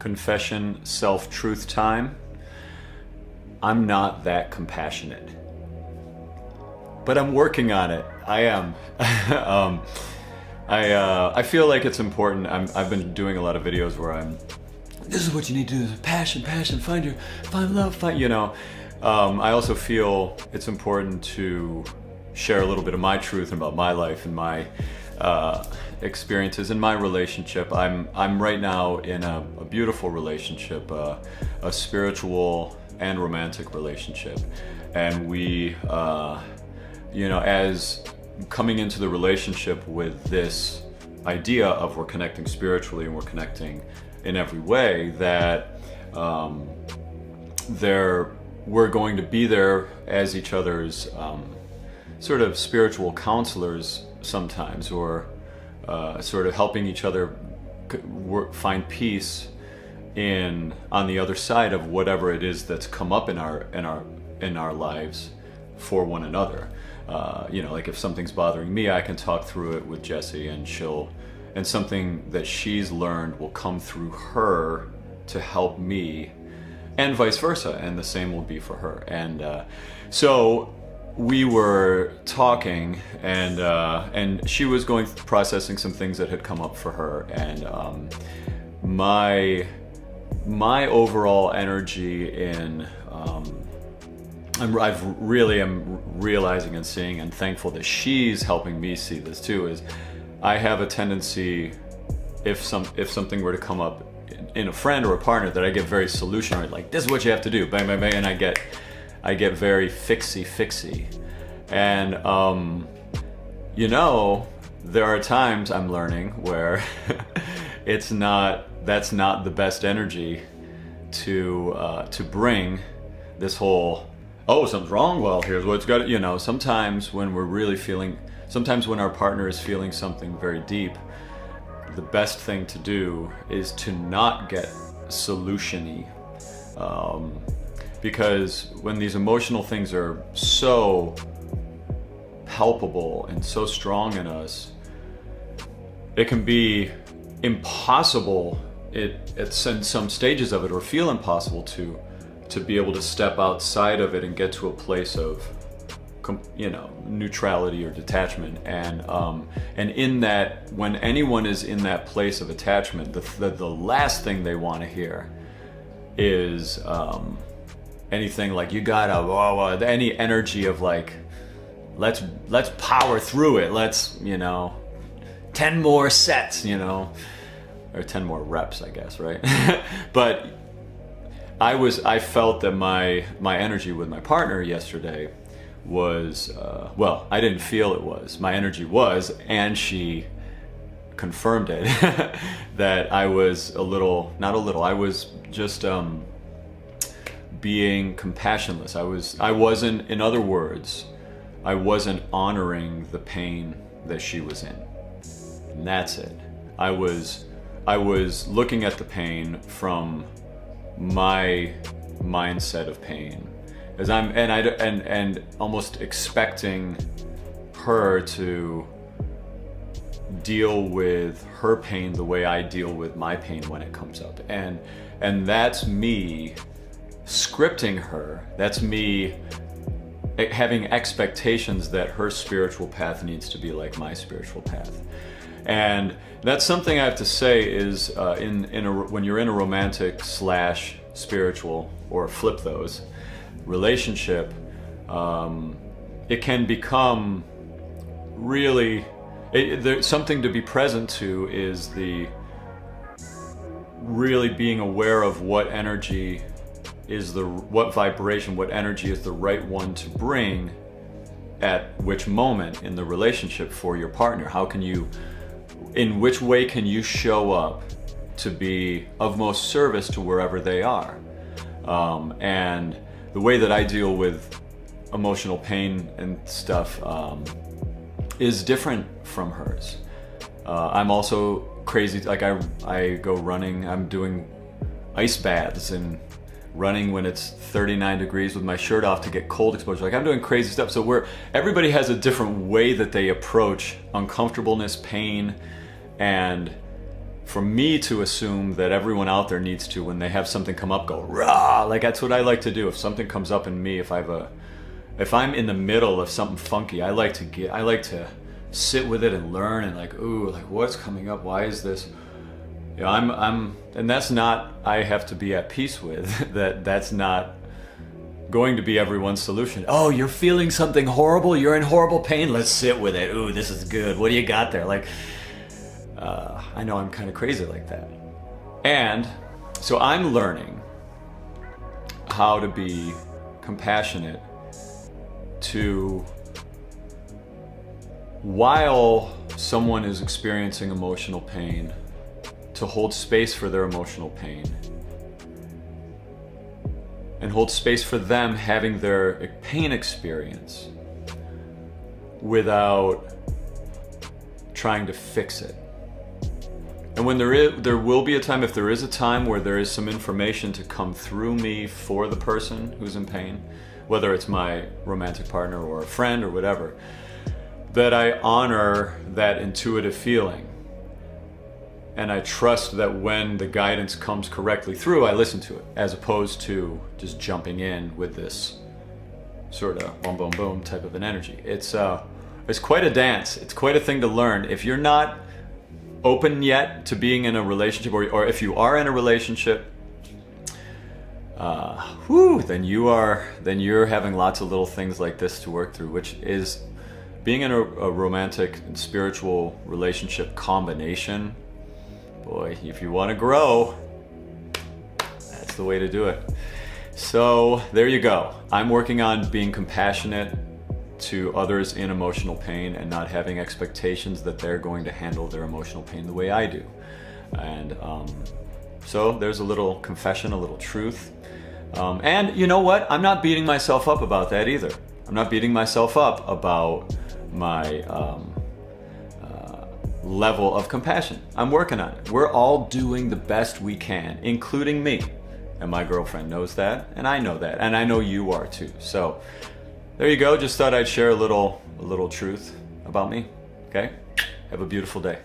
confession, self-truth time. I'm not that compassionate, but I'm working on it. I am. I feel like it's important. I've been doing a lot of videos where this is what you need to do, is passion, find love, I also feel it's important to share a little bit of my truth about my life and my experiences in my relationship. I'm right now in a beautiful relationship, a spiritual and romantic relationship, and we, as coming into the relationship with this idea of we're connecting spiritually and we're connecting in every way, that we're going to be there as each other's sort of spiritual counselors sometimes, or sort of helping each other find peace on the other side of whatever it is that's come up in our lives for one another. Like if something's bothering me, I can talk through it with Jessie, and something that she's learned will come through her to help me, and vice versa, and the same will be for her. And so we were talking, and she was processing some things that had come up for her, and my overall energy in I'm realizing and seeing, and thankful that she's helping me see this too, is I have a tendency, if something were to come up in a friend or a partner, that I get very solution-oriented, like this is what you have to do, bang bang bang, and I get very fixy, and there are times I'm learning where that's not the best energy to bring this whole, oh, something's wrong, well, here's what's got to, sometimes when when our partner is feeling something very deep, the best thing to do is to not get solution-y. Because when these emotional things are so palpable and so strong in us, it can be impossible at some stages of it, or feel impossible to be able to step outside of it and get to a place of neutrality or detachment. And in that, when anyone is in that place of attachment, the last thing they want to hear is anything like, you gotta, any energy of like, let's power through it, let's 10 more sets, or 10 more reps, I guess, right? But I felt that my energy with my partner yesterday was, I didn't feel it was. My energy was, and she confirmed it, that I was I was just being compassionless. In other words, I wasn't honoring the pain that she was in. And that's it. I was looking at the pain from my mindset of pain, as and almost expecting her to deal with her pain the way I deal with my pain when it comes up, and that's me scripting her. That's me having expectations that her spiritual path needs to be like my spiritual path. And that's something I have to say is when you're in a romantic / spiritual, or flip those, relationship, it can become really, there's something to be present to, is the really being aware of what energy is what vibration, what energy is the right one to bring at which moment in the relationship for your partner. In which way can you show up to be of most service to wherever they are? And the way that I deal with emotional pain and stuff is different from hers. I'm also crazy, like I go running, I'm doing ice baths and running when it's 39 degrees with my shirt off to get cold exposure. Like, I'm doing crazy stuff. So everybody has a different way that they approach uncomfortableness, pain, and for me to assume that everyone out there needs to, when they have something come up, go rah. Like that's what I like to do. If something comes up in me, if I'm in the middle of something funky, I like to sit with it and learn and like, ooh, like what's coming up? Why is this? You know, and that's not, I have to be at peace with that's not going to be everyone's solution. Oh, you're feeling something horrible. You're in horrible pain. Let's sit with it. Ooh, this is good. What do you got there? Like, I know I'm kind of crazy like that. And so I'm learning how to be compassionate to, while someone is experiencing emotional pain, to hold space for their emotional pain and hold space for them having their pain experience without trying to fix it. And when there will be a time, if there is a time where there is some information to come through me for the person who's in pain, whether it's my romantic partner or a friend or whatever, that I honor that intuitive feeling. And I trust that when the guidance comes correctly through, I listen to it, as opposed to just jumping in with this sort of boom, boom, boom type of an energy. It's quite a dance. It's quite a thing to learn. If you're not open yet to being in a relationship, or if you are in a relationship, then you're having lots of little things like this to work through, which is being in a romantic and spiritual relationship combination. Boy, if you want to grow, that's the way to do it. So there you go. I'm working on being compassionate to others in emotional pain and not having expectations that they're going to handle their emotional pain the way I do. And so there's a little confession, a little truth. And you know what? I'm not beating myself up about that either. I'm not beating myself up about my level of compassion. I'm working on it. We're all doing the best we can, including me. And my girlfriend knows that, and I know that, and I know you are too. So there you go. Just thought I'd share a little truth about me. Okay? Have a beautiful day.